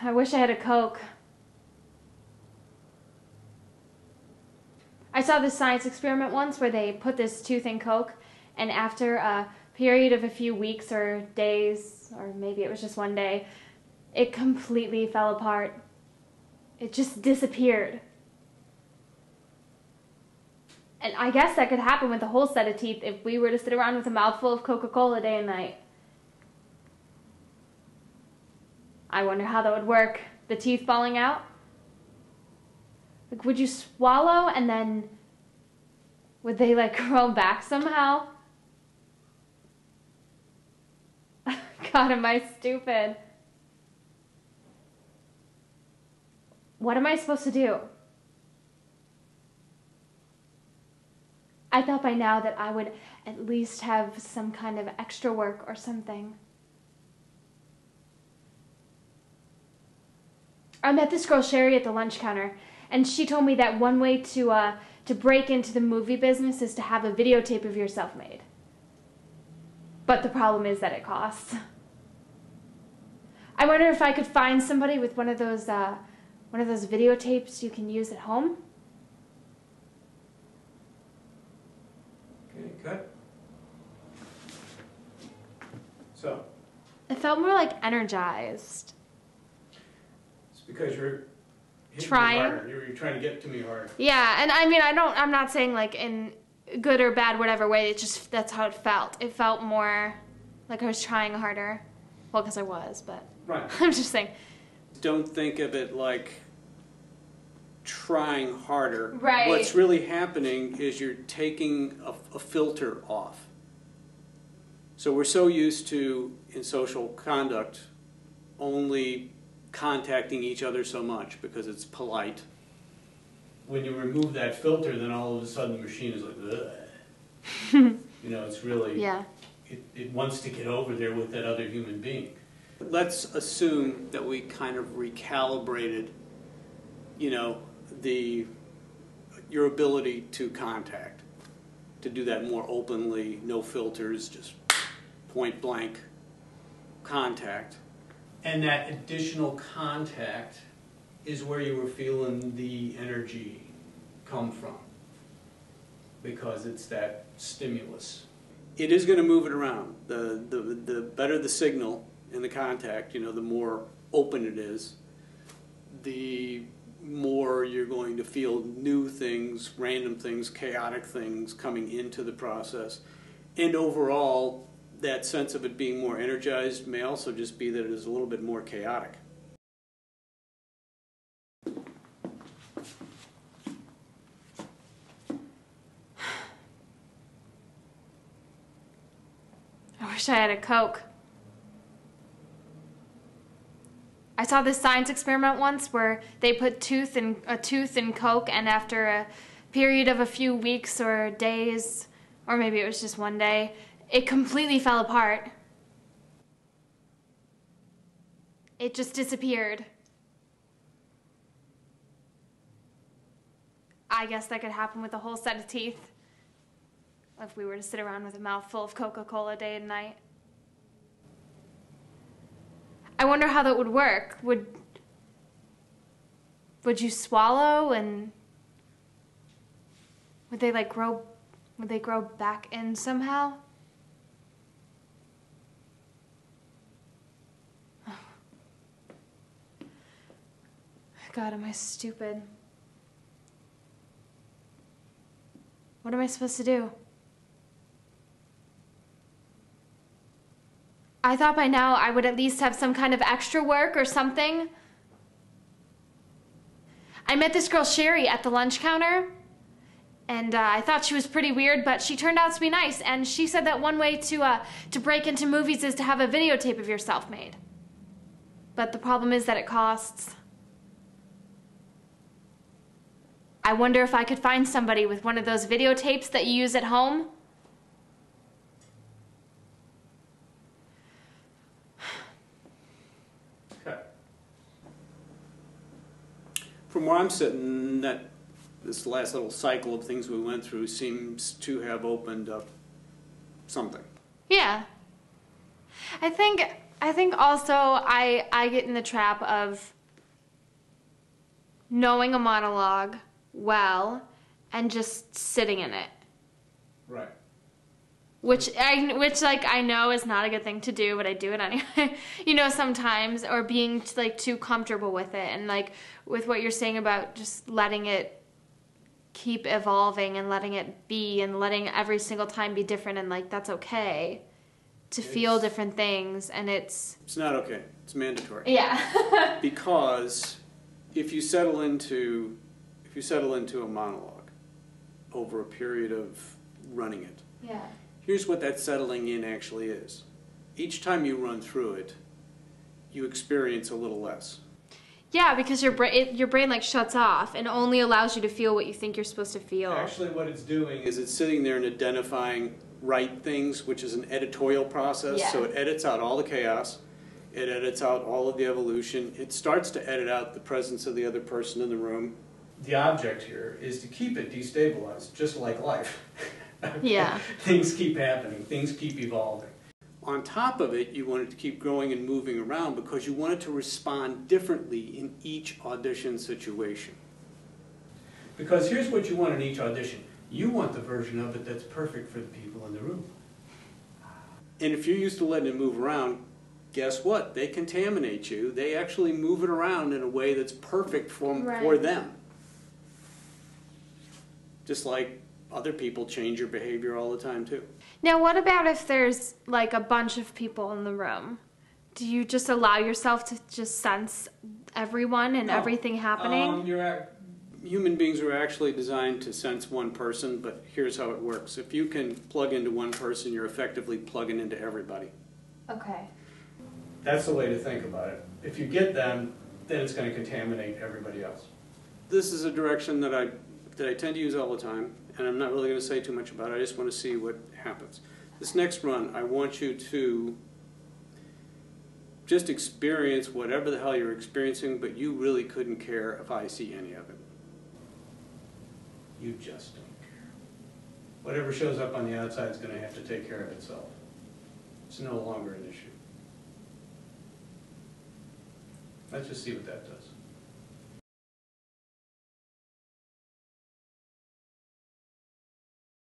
I wish I had a Coke. I saw this science experiment once where they put this tooth in Coke, and after a period of a few weeks or days, or maybe it was just one day, it completely fell apart. It just disappeared. And I guess that could happen with a whole set of teeth if we were to sit around with a mouthful of Coca-Cola day and night. I wonder how that would work. The teeth falling out? Like, would you swallow and then would they like grow back somehow? God, am I stupid? What am I supposed to do? I thought by now that I would at least have some kind of extra work or something. I met this girl Sherry at the lunch counter, and she told me that one way to break into the movie business is to have a videotape of yourself made. But the problem is that it costs. I wonder if I could find somebody with one of those videotapes you can use at home. Okay, cut. So? It felt more like energized. It's because you're hitting trying. me harder. You're trying to get to me harder. Yeah, and I mean, I'm not saying like in good or bad, whatever way, it just, that's how it felt. It felt more like I was trying harder. Well, because I was, but right. I'm just saying. Don't think of it like trying harder. Right. What's really happening is you're taking a filter off. So we're so used to, in social conduct, only contacting each other so much because it's polite. When you remove that filter, then all of a sudden the machine is like, ugh. You know, it's really, yeah. It wants to get over there with that other human being. Let's assume that we kind of recalibrated, you know, your ability to contact, to do that more openly, no filters, just point blank contact. And that additional contact is where you were feeling the energy come from, because it's that stimulus. It is going to move it around. The better the signal in the contact, you know, the more open it is, the more you're going to feel new things, random things, chaotic things coming into the process. And overall, that sense of it being more energized may also just be that it is a little bit more chaotic. I wish I had a Coke. I saw this science experiment once where they put a tooth in Coke, and after a period of a few weeks or days, or maybe it was just one day, it completely fell apart. It just disappeared. I guess that could happen with a whole set of teeth if we were to sit around with a mouthful of Coca-Cola day and night. I wonder how that would work. Would you swallow and would they grow back in somehow? Oh. God, am I stupid? What am I supposed to do? I thought by now I would at least have some kind of extra work or something. I met this girl Sherry at the lunch counter, and I thought she was pretty weird, but she turned out to be nice, and she said that one way to break into movies is to have a videotape of yourself made. But the problem is that it costs. I wonder if I could find somebody with one of those videotapes that you use at home. From where I'm sitting, this last little cycle of things we went through seems to have opened up something. Yeah. I think I think also I get in the trap of knowing a monologue well and just sitting in it. Right. Which like I know is not a good thing to do, but I do it anyway. You know, sometimes, or being like too comfortable with it, and like with what you're saying about just letting it keep evolving and letting it be, and letting every single time be different, and like that's okay to feel different things, and it's not okay. It's mandatory. Yeah. Because if you settle into a monologue over a period of running it, Yeah. here's what that settling in actually is. Each time you run through it, you experience a little less. Yeah, because your brain like shuts off and only allows you to feel what you think you're supposed to feel. Actually, what it's doing is it's sitting there and identifying right things, which is an editorial process. Yeah. So it edits out all the chaos. It edits out all of the evolution. It starts to edit out the presence of the other person in the room. The object here is to keep it destabilized, just like life. Yeah. Things keep happening. Things keep evolving. On top of it, you want it to keep growing and moving around because you want it to respond differently in each audition situation. Because here's what you want in each audition. You want the version of it that's perfect for the people in the room. And if you're used to letting it move around, guess what? They contaminate you. They actually move it around in a way that's perfect for them. Just like other people change your behavior all the time too. Now, what about if there's like a bunch of people in the room? Do you just allow yourself to just sense everyone and everything happening? Human beings are actually designed to sense one person, but here's how it works. If you can plug into one person, you're effectively plugging into everybody. Okay. That's the way to think about it. If you get them, then it's going to contaminate everybody else. This is a direction that I tend to use all the time, and I'm not really going to say too much about it. I just want to see what happens. This next run, I want you to just experience whatever the hell you're experiencing, but you really couldn't care if I see any of it. You just don't care. Whatever shows up on the outside is going to have to take care of itself. It's no longer an issue. Let's just see what that does.